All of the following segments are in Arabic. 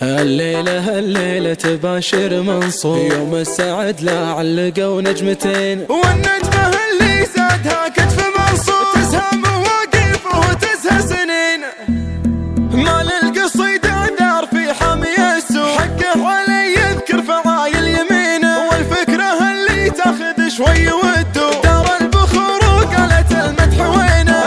الليلة تباشر منصور، يوم السعد لا علقوا نجمتين، والنجمة اللي زادها كتف منصور، تسهى مواقف وتسهى سنين. ما للقصيدة دار في حمي السوق، حقه علي يذكر فعايل يمينه، والفكرة اللي تاخذ شوي وتدور، دار البخور وقالت المدح وينه.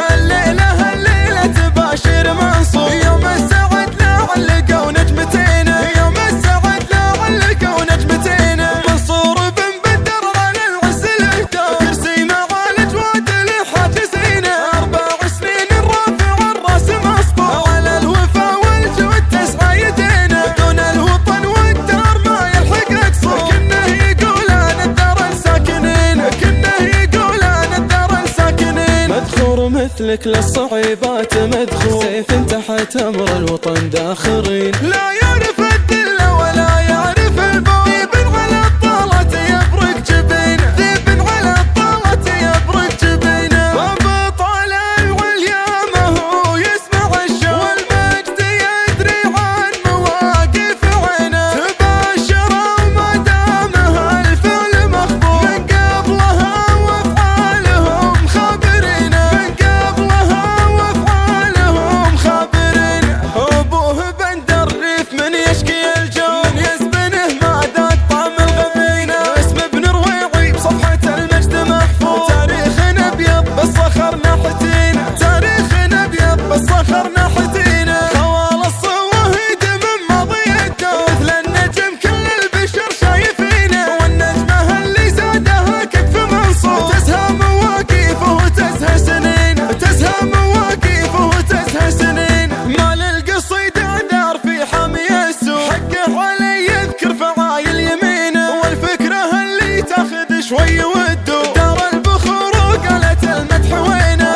الليلة تباشر منصور، يوم السعد لا علقوا نجمتين، يوم السعد لا علقوا نجمتين. منصور بن بدر على العز الاهداف، كرسي معالج وادل حاجزين، 4 سنين الرافع الراس مسطور، على الوفا والجود تسعى يدينه، دون الوطن والدار ما يلحق اقصور. كنه يقول انا الدار الساكنين، كنه يقول انا الدار الساكنين. مذخور مثلك للصعيبات مذخور، سيف تحت امر الوطن داخرين، لا يعرف الذله ولا يعرف البوء، ذيب على الطالة يبرق جبينه، ذيب على الطالة يبرق جبينه. وبطالع واليامه هو يسمع الشوق، والمجد يدري عن مواقف عينه. تباشروا ما دامها الفعل مخبور، من قبلها وافعالهم خابرين، من قبلها وافعالهم خابرين. ابوه بندر ريف من يشكي الجو، من يسبنه ما ذاق طعم الغبينه. اسم ابن رويعي بصفحة المجد محفوظ، تاريخنا ابيض بالصخر ناحتين، تاريخنا ابيض بالصخر ناحتين. خوال الصواهيد من ماضي الدور، مثل النجم كل البشر شايفينه، والنجمة اللي زادها كتف منصور، تسهى مواقفه وتسهى سنين، تسهى مواقفه وتسهى سنين. ما للقصيدة دار في حمي السوق، حقه علي يذكر فعايل يمينه، والفكرة اللي تاخذ شوي وتدور، دار البخور وقالت المدح وينه.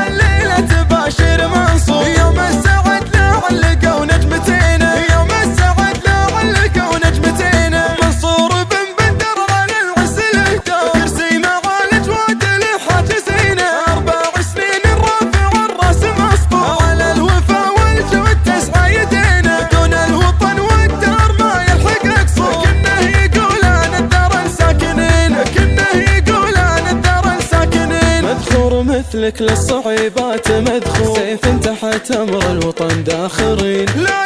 الليلة تباشر منصور، يوم السعد لا علقوا نجمتين، يوم السعد لا علقوا نجمتين. منصور بن بدر على العز الاهداف، كرسي معالج وادل حاجزين، 4 سنين الرافع الراس مسطور، على الوفا والجود تسعى يدينه، دون الوطن والدار ما يلحق اقصور. كنه يقول انا الدار الساكنين، كنه يقول انا الدار الساكنين. مذخور مثلك للصعيبات مذخور، سيف تحت امر الوطن داخرين. لا